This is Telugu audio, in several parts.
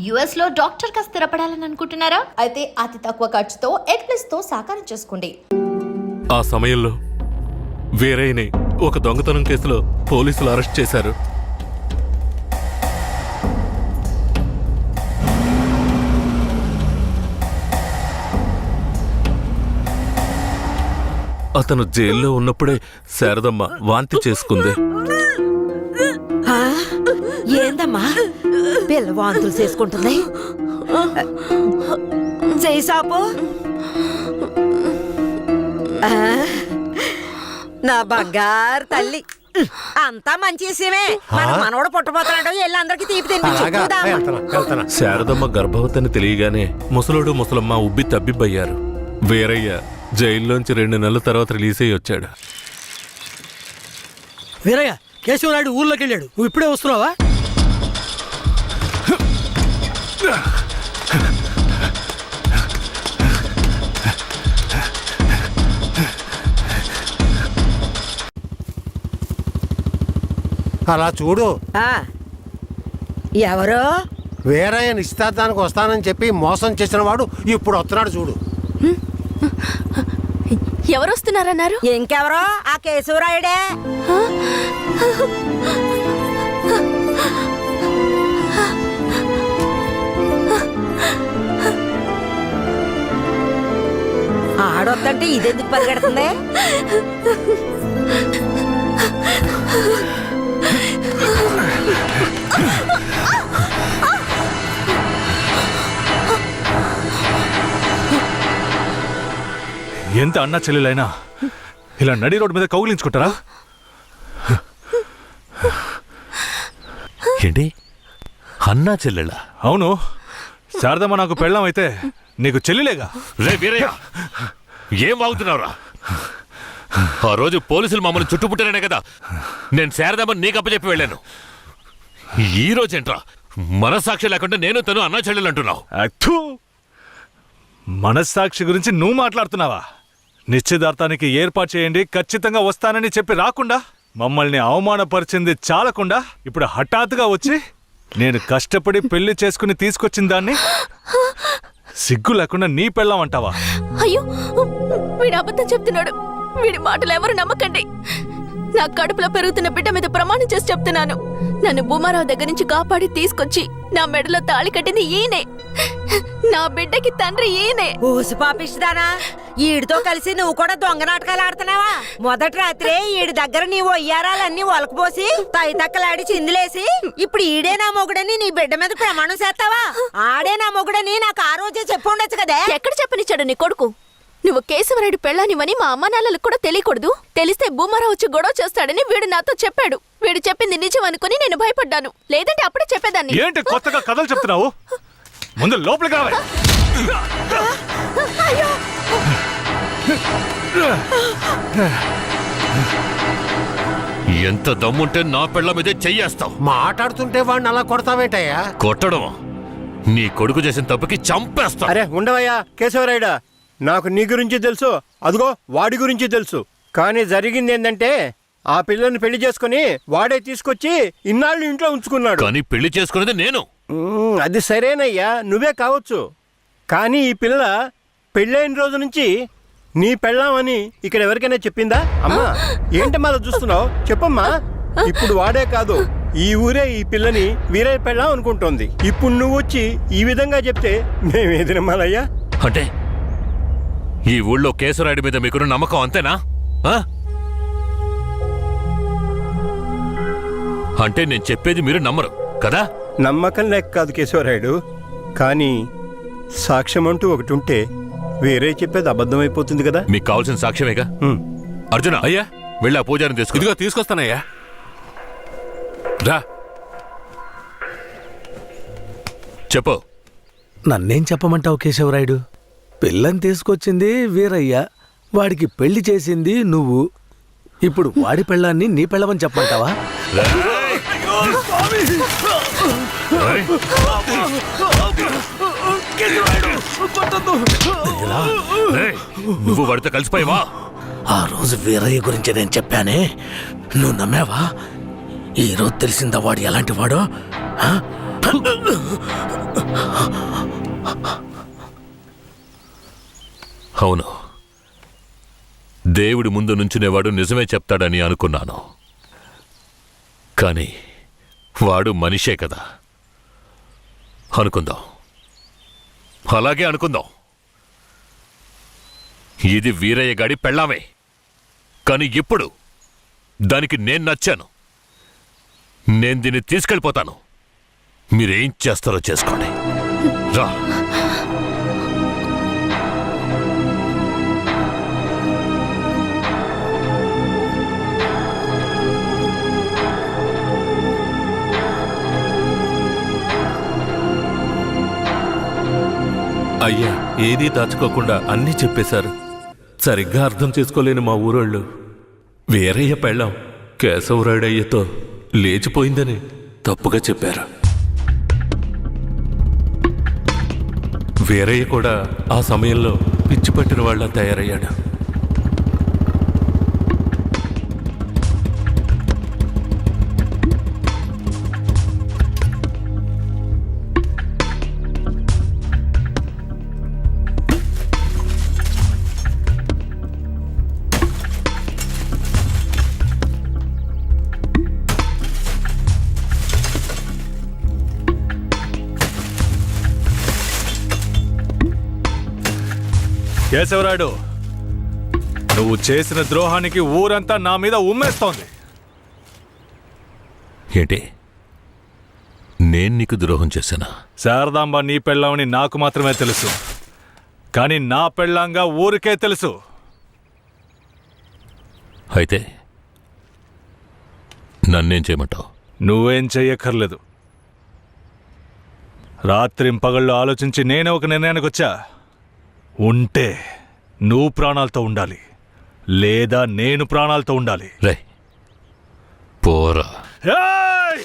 యుఎస్ లో డాక్టర్ గా స్థిరపడాలని అనుకుంటున్నారా? అయితే అతి తక్కువ ఖర్చుతో ఎగ్ప్లస్ తో సాకారం చేసుకోండి. ఆ సమయంలో వేరేని ఒక దొంగతనం కేసులో పోలీసులు అరెస్ట్ చేశారు. అతను జైల్లో ఉన్నప్పుడే శారదమ్మ వాంతి చేసుకుంది. ఏందమ్మా పిల్ల వాంతులు చేసుకుంటుంది? చేసాపు నా బంగారు తల్లి, అంతా మంచి విషయమే. మన మనవడు పుట్టబోతున్నాడు, వెళ్ళి అందరికి తీపి తినిపించు. శారదమ్మ గర్భవతిని తెలియగానే ముసలోడు ముసలమ్మ ఉబ్బి తబ్బిబ్బయ్యారు. వీరయ్య జైల్లోంచి 2 నెలల తర్వాత రిలీజ్ అయ్యి వచ్చాడు. వీరయ్య, కేశవనాయుడు ఊర్లోకి వెళ్ళాడు, నువ్వు ఇప్పుడే వస్తున్నావా? అలా చూడు, ఎవరో వీరయ్య నిశ్చితార్థానికి వస్తానని చెప్పి మోసం చేసిన వాడు ఇప్పుడు వస్తున్నాడు చూడు. ఎవరు వస్తున్నారన్నారు? ఇంకెవరో ఆ కేశవరాయుడే. ఆడొద్దంటే ఇదెందుకు పరిగెడుతుంది? ఎంత అన్నా చెల్లెలైనా ఇలా నడి రోడ్డు మీద కౌగిలించుకుంటారా? ఏంటి అన్నా చెల్లెళ్ళ? అవును, శారదమ్మ నాకు పెళ్ళాం అయితే నీకు చెల్లిలేగా. రే వీరయ్య, ఏం వాగుతున్నావురా? ఆ రోజు పోలీసులు మమ్మల్ని చుట్టుముట్టారనే కదా నేను శారదమ్మని నీకు అప్పచెప్పి వెళ్ళాను. ఈ రోజేంట్రా మనస్సాక్షి లేకుండా నేను తను అన్నా చెల్లెలు అంటున్నావు? మనస్సాక్షి గురించి నువ్వు మాట్లాడుతున్నావా? నిశ్చితార్థానికి ఏర్పాటు చేయండి, ఖచ్చితంగా వస్తానని చెప్పి రాకుండా మమ్మల్ని అవమానపరిచింది చాలకుండా ఇప్పుడు హఠాత్తుగా వచ్చి నేను కష్టపడి పెళ్లి చేసుకుని తీసుకొచ్చిన దాన్ని సిగ్గు లేకుండా నీ పెళ్ళాం అంటావా? అయ్యో, వీడు అబద్ధం చెప్తున్నాడు. వీడి మాటలు ఎవరు నమ్మకండి. నా కడుపులో పెరుగుతున్న బిడ్డ మీద ప్రమాణం చేసి చెప్తున్నాను. నన్ను భూమారావు దగ్గర నుంచి కాపాడి తీసుకొచ్చి నా మెడలో తాళి కట్టింది ఈయనే. నా బిడ్డకి తండ్రి ఈయనే. ఊసి పాపిస్తానా? ఈడితో కలిసి నువ్వు కూడా దొంగ నాటకాలు ఆడుతున్నావా? మొదటి రాత్రే ఈడి దగ్గర నీ ఒయ్యారాలన్నీ ఒలకపోసి తైతక్కలాడి చిందులేసి ఇప్పుడు ఈడే నా మొగుడని నీ బిడ్డ మీద ప్రమాణం చేస్తావా? ఆడే నా మొగుడని నాకు ఆ రోజే చెప్పు ఉండొచ్చు కదే. ఎక్కడ చెప్పనిచ్చాడు నీ కొడుకు? నువ్వు కేశవరాయుడు పెళ్ళానివని మా అమ్మ నాన్నలకు కూడా తెలియకూడదు. తెలిస్తే భూమారావు వచ్చి గొడవ చేస్తాడని వీడు నాతో చెప్పాడు. వీడు చెప్పింది నిజం అనుకుని నేను భయపడ్డాను. లేదంటే అప్పుడే చెప్పేదాన్ని. ఏంటి కొత్తగా కథలు చెప్తున్నావు? ముందు లోపలికి రావాలి. ఎంత దమ్ముంటే నా పెళ్ళ మీదే చెయ్యేస్తావు? మాట్లాడుతుంటే వాడిని అలా కొడతావేటయ్యా? కొట్టడం నీ కొడుకు చేసిన తప్పుకి చంపేస్తా. అరే ఉండవయ్యా కేశవరాయుడా, నాకు నీ గురించి తెలుసు, అదిగో వాడి గురించి తెలుసు. కానీ జరిగింది ఏంటంటే ఆ పిల్లని పెళ్లి చేసుకుని వాడే తీసుకొచ్చి ఇన్నాళ్ళు ఇంట్లో ఉంచుకున్నాడు. కానీ పెళ్లి చేసుకునేది నేను. అది సరేనయ్యా, నువ్వే కావచ్చు. కానీ ఈ పిల్ల పెళ్ళైన రోజు నుంచి నీ పెళ్ళామని ఇక్కడ ఎవరికైనా చెప్పిందా? అమ్మా ఏంటమ్మా అలా చూస్తున్నావు? చెప్పమ్మా. ఇప్పుడు వాడే కాదు, ఈ ఊరే ఈ పిల్లని వీరయ్య పెళ్ళాం అనుకుంటోంది. ఇప్పుడు నువ్వు వచ్చి ఈ విధంగా చెప్తే మేమేది నమ్మాలయ్యా? అంటే ఈ ఊళ్ళో కేశవరాయుడి మీద మీకున్న నమ్మకం అంతేనా? అంటే నేను చెప్పేది మీరు నమ్మరు కదా? నమ్మకం లేక కాదు కేశవరాయుడు, కానీ సాక్ష్యం అంటూ ఒకటి ఉంటే వేరే చెప్పేది అబద్ధమైపోతుంది కదా. మీకు కావాల్సిన సాక్ష్యమేగా. అర్జున, అయ్యా, వెళ్ళి ఆ పూజారిని తీసుకు. ఇదిగో తీసుకొస్తానయ్యా. రా. చెప్పు. నన్నేం చెప్పమంటావు కేశవరాయుడు? పిల్లని తీసుకొచ్చింది వీరయ్య, వాడికి పెళ్లి చేసింది నువ్వు. ఇప్పుడు వాడి పెళ్ళాన్ని నీ పెళ్ళమని చెప్పమంటావా? నువ్వు వాడితో కలిసిపోయావా? ఆ రోజు వీరయ్య గురించి నేను చెప్పానే, నువ్వు నమ్మావా? ఈరోజు తెలిసిందా వాడు ఎలాంటి వాడో? అవును, దేవుడి ముందు నుంచునేవాడు నిజమే చెప్తాడని అనుకున్నాను. కానీ వాడు మనిషే కదా. అనుకుందాం, అలాగే అనుకుందాం. ఇది వీరయ్య గాడి పెళ్ళామే. కానీ ఇప్పుడు దానికి నేను నచ్చాను. నేను దీన్ని తీసుకెళ్ళిపోతాను. మీరేం చేస్తారో చేసుకోండి. రా. అయ్యా, ఏదీ దాచుకోకుండా అన్నీ చెప్పేశారు. సరిగ్గా అర్థం చేసుకోలేని మా ఊరోళ్ళు వీరయ్య పెళ్ళాం కేశవరాయుడయ్యతో లేచిపోయిందని తప్పుగా చెప్పారు. వీరయ్య కూడా ఆ సమయంలో పిచ్చి పట్టిన వాళ్ళ తయారయ్యాడు. కేశవరాయుడు, నువ్వు చేసిన ద్రోహానికి ఊరంతా నా మీద ఉమ్మేస్తోంది. ఏంటి, నేను నీకు ద్రోహం చేశానా? శారదాంబ నీ పెళ్ళామని నాకు మాత్రమే తెలుసు, కానీ నా పెళ్ళాంగా ఊరికే తెలుసు. అయితే నన్నేం చేయమంటావు? నువ్వేం చెయ్యక్కర్లేదు. రాత్రింపగళ్ళు ఆలోచించి నేనే ఒక నిర్ణయానికి వచ్చా. ఉంటే నువ్వు ప్రాణాలతో ఉండాలి, లేదా నేను ప్రాణాలతో ఉండాలి. రే, పోరా. ఏయ్!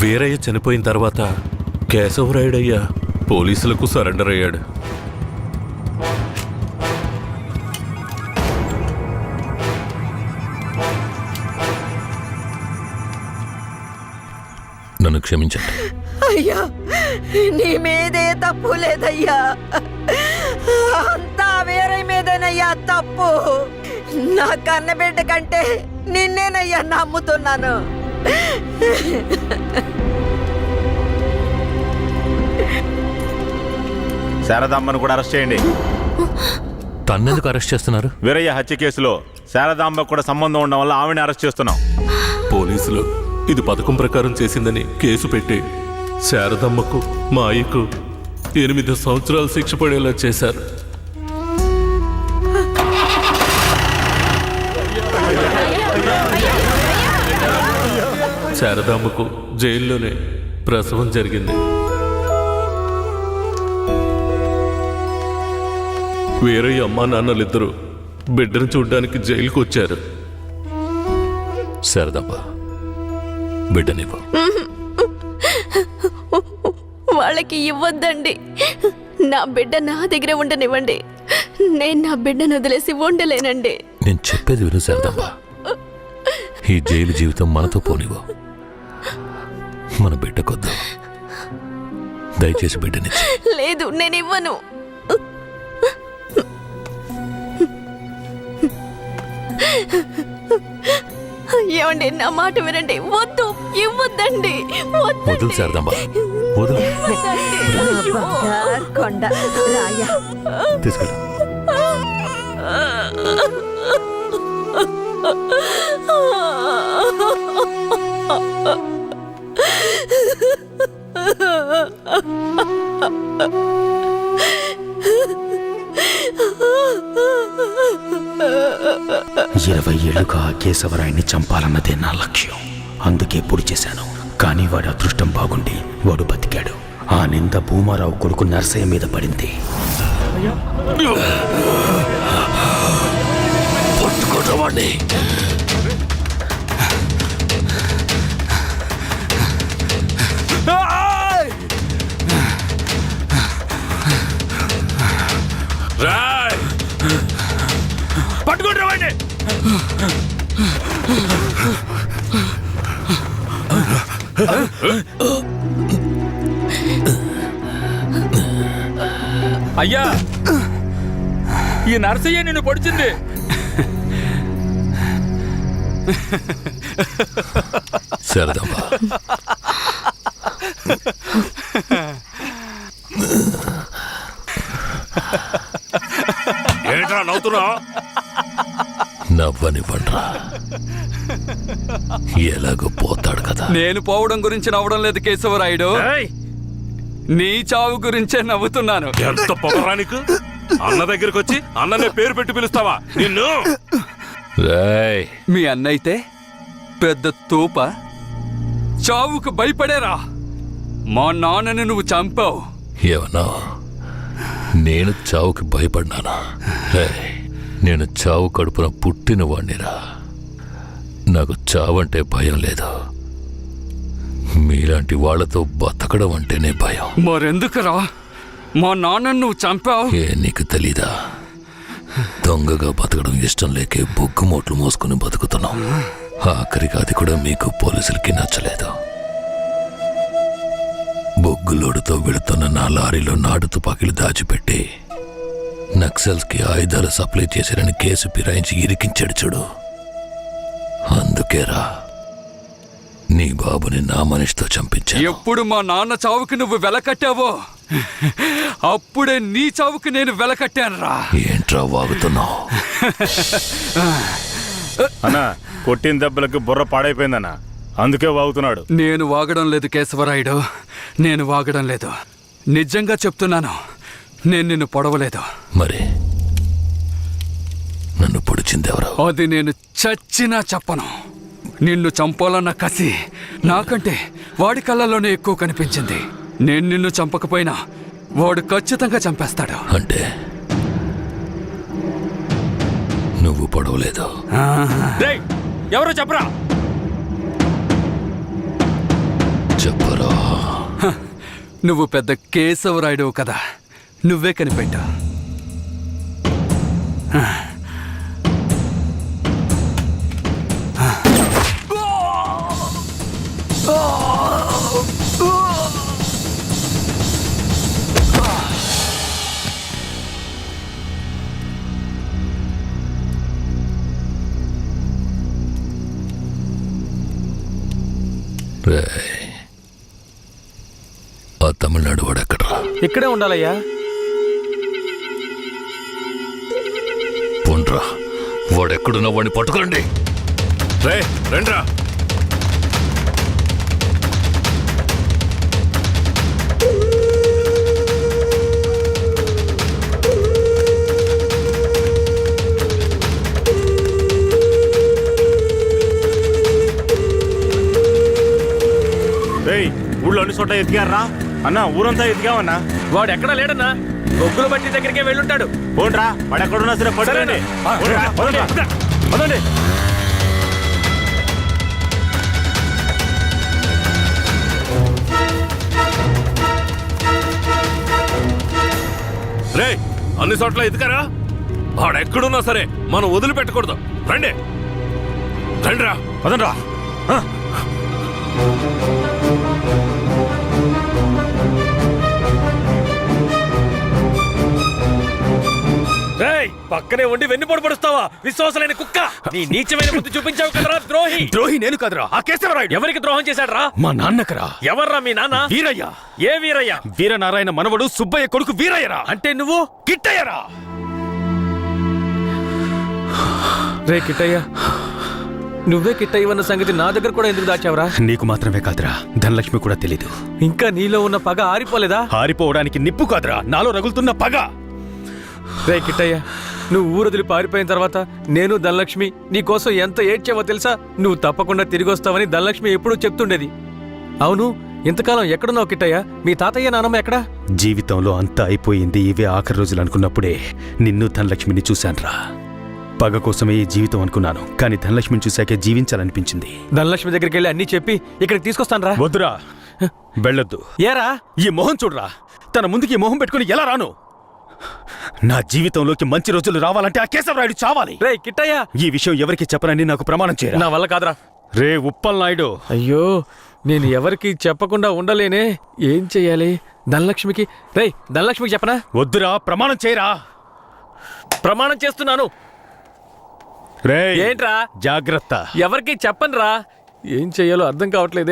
వీరయ్య చనిపోయిన తర్వాత కేశవరాయుడయ్య పోలీసులకు సరెండర్ అయ్యాడు. నన్ను క్షమించండి. అయ్యా, నీ మీదే తప్పు లేదయ్యా, అంతా వీరయ్య మీదేనయ్యా తప్పు. నా కన్నబిడ్డ కంటే నిన్నేనయ్యా నమ్ముతున్నాను. శారదాంబను కూడా అరెస్ట్ చేయండి. తన్నెందుకు అరెస్ట్ చేస్తున్నారు? వీరయ్య హత్య కేసులో శారదాంబకు కూడా సంబంధం ఉండడం వల్ల ఆవిడని అరెస్ట్ చేస్తున్నాం. పోలీసులు ఇది పథకం ప్రకారం చేసిందని కేసు పెట్టి శారదమ్మకు మా అయ్యకు 8 సంవత్సరాలు శిక్ష పడేలా చేశారు. శారదమ్మకు జైల్లోనే ప్రసవం జరిగింది. వీరయ్య అమ్మా నాన్నలిద్దరూ బిడ్డను చూడ్డానికి జైలుకు వచ్చారు. శారదమ్మ, బిడ్డనివ్వు. వాళ్ళకి ఇవ్వద్దండి. నా బిడ్డ నా దగ్గర ఉండనివ్వండి. నేను నా బిడ్డను వదిలేసి ఉండలేనండి. నేను చెప్పేది విను శారదమ్మ. ఈ జైలు జీవితం మనతో పోనివ్వు. మన బిడ్డకొద్దు. దయచేసి బిడ్డనిచ్చి. లేదు, నేను ఇవ్వను. ఏమండి, నా మాట వినండి. వద్దు, ఇవ్వద్దండి. వదులు శారదాంబ, వదులు. బంగారు కొండ రాయ. తీసుకెళ్ళు. ఇరవై ఏళ్లుగా కేశవరాయుణ్ణి చంపాలన్నదే నా లక్ష్యం. అందుకే పొడి చేశాను. కానీ వాడి అదృష్టం బాగుండి వాడు బతికాడు. ఆ నింద భూమారావు కొడుకు నరసయ్య మీద పడింది. పట్టుకోవడం పట్టుకుంటామండి. అయ్యా, ఈ నర్సయ్య నిన్ను పొడిచింది. శారదాంబ, ఏంట్రా నవ్వుతున్నావు? నవ్వనివ్వండ్రా, ఎలాగో పోతాడు కదా. నేను పోవడం గురించి నవ్వడం లేదు కేశవరాయుడు, నీ చావు గురించే నవ్వుతున్నాను. ఎంత పొగరా నీకు? అన్న దగ్గరికి వచ్చి అన్ననే పేరు పెట్టి పిలుస్తావా నిన్ను? మీ అన్నయితే పెద్ద తూప, చావుకు భయపడేరా. మా నాన్నని నువ్వు చంపావు. ఏమన్నా నేను చావుకి భయపడ్డానా? నేను చావు కడుపున పుట్టిన వాణ్ణిరా. నాకు చావంటే భయం లేదు. మీలాంటి వాళ్లతో బతకడం అంటేనే భయం. మరెందుకురా మా నాన్నను నువ్వు చంపావు? నీకు తెలీదా? దొంగగా బతకడం ఇష్టం లేకే బొగ్గు మోట్లు మోసుకుని బతుకుతున్నాం. ఆఖరికి అది కూడా మీకు పోలీసులకి నచ్చలేదు. బొగ్గులోడుతో వెళుతున్న నా లారీలో నాటు తుపాకీలు దాచిపెట్టి నక్సల్స్ కి ఆయుధాలు సప్లై చేశారని కేసు ఫిరాయించి ఇరికించాడు చూడు. అందుకేరా నీ బాబుని నా మనిషితో చంపించా. ఎప్పుడు మా నాన్న చావుకి నువ్వు వెలకట్టావో అప్పుడే నీ చావుకి నేను వెలకట్టానురా. ఏంట్రా వాగుతున్నావు? అన్నా, కొట్టిన దెబ్బలకు బుర్ర పాడైపోయిందన్న, అందుకే వాగుతున్నాడు. నేను వాగడం లేదు కేశవరాయుడు, నేను వాగడం లేదు. నిజంగా చెప్తున్నాను, నేను నిన్ను పొడవలేదు. మరి నన్ను పొడిచిందెవరు? అది నేను చచ్చినా చెప్పను. నిన్ను చంపాలన్న కసి నాకంటే వాడి కళ్ళలోనే ఎక్కువ కనిపించింది. నేను నిన్ను చంపకపోయినా వాడు ఖచ్చితంగా చంపేస్తాడు. అంటే నువ్వు పొడవలేదు? ఎవరు చెప్పరా? చెప్పరా? నువ్వు పెద్ద కేశవరాయుడు కదా, నువ్వే కనిపెట్టా. ఆ తమిళనాడు వాడు ఎక్కడరా? ఇక్కడే ఉండాలయ్యా. పోండ్రా, వాడెక్కడున్నా వాడిని పట్టుకురండి. రండ్రా. ఊళ్ళో అన్ని చోట్ల ఎతికారా అన్న? ఊరంతా ఎతికామన్నా. వాడు ఎక్కడా లేడన్నా, బొగ్గుల బట్టి దగ్గరికే వెళ్ళుంటాడు. పోండ్రా, వాడు ఎక్కడున్నా సరే పట్టుకోండి. పదండి. రే, అన్ని చోట్ల ఎదుకారా? వాడెక్కడున్నా సరే మనం వదిలిపెట్టకూడదు. రండి, రండిరా. పదండ్రా. పక్కనే ఉండి వెన్నుపోటు పడుస్తావా విశ్వాసలేని కుక్క నీ నీచమైన బుద్ధి చూపించావు కదరా ద్రోహి. ద్రోహి నేను కదరా ఆ కేశవరాయుడు. ఎవరికి ద్రోహం చేశాడ్రా? మా నాన్నకరా. ఎవర్రా మీ నాన్న? వీరయ్య. ఏ వీరయ్య? వీరనారాయణ మనవడు సుబ్బయ్య కొడుకు వీరయ్యరా. అంటే నువ్వు కిట్టయ్యరా. రే కిట్టయ్య, నువ్వే కిట్టయ్యవన్న సంగతి నా దగ్గర కూడా ఎందుకు దాచావురా? నీకు మాత్రమే కాదురా, ధనలక్ష్మి కూడా తెలీదు. ఇంకా నీలో ఉన్న పగ ఆరిపోలేదా? ఆరిపోవడానికి నిప్పు కాదురా, నాలో రగులుతున్న పగ. రే కిట్టయ్య, నువ్వు ఊరొదిలి పారిపోయిన తర్వాత నేను ధనలక్ష్మి నీకోసం ఎంత ఏడ్చావో తెలుసా? నువ్వు తప్పకుండా తిరిగి వస్తావని ధనలక్ష్మి ఎప్పుడూ చెప్తుండేది. అవును, ఇంతకాలం ఎక్కడున్నావు కిట్టయ్య? మీ తాతయ్య నానమ్మ ఎక్కడా? జీవితంలో అంతా అయిపోయింది, ఇవే ఆఖరి రోజులు అనుకున్నప్పుడే నిన్ను ధనలక్ష్మిని చూశాన్రా. పగ కోసమే ఈ జీవితం అనుకున్నాను, కానీ ధనలక్ష్మిని చూశాకే జీవించాలనిపించింది. ధనలక్ష్మి దగ్గరికి వెళ్ళి అన్నీ చెప్పి ఇక్కడికి తీసుకొస్తాను రా. వద్దురా, వెళ్ళొద్దు. ఏరా? ఈ మొహం చూడరా, తన ముందుకి ఈ మొహం పెట్టుకుని ఎలా రాను? నా జీవితంలోకి మంచి రోజులు రావాలంటే ఆ కేశవరాయుడు చావాలి. రే కిట్టయ్య, ఈ విషయం ఎవరికి చెప్పనని నాకు ప్రమాణం చేయరా. నా వల్ల కాదురా. రే ఉప్పల్ నాయుడు. అయ్యో, నేను ఎవరికి చెప్పకుండా ఉండలేనే. ఏం చెయ్యాలి? ధనలక్ష్మికి ధనలక్ష్మికి చెప్పనా? వద్దురా, ప్రమాణం చేయరా. ప్రమాణం చేస్తున్నాను. రే ఏంట్రా? జాగ్రత్త. ఎవరికి చెప్పనురా. ఏం చెయ్యాలో అర్థం కావట్లేదే.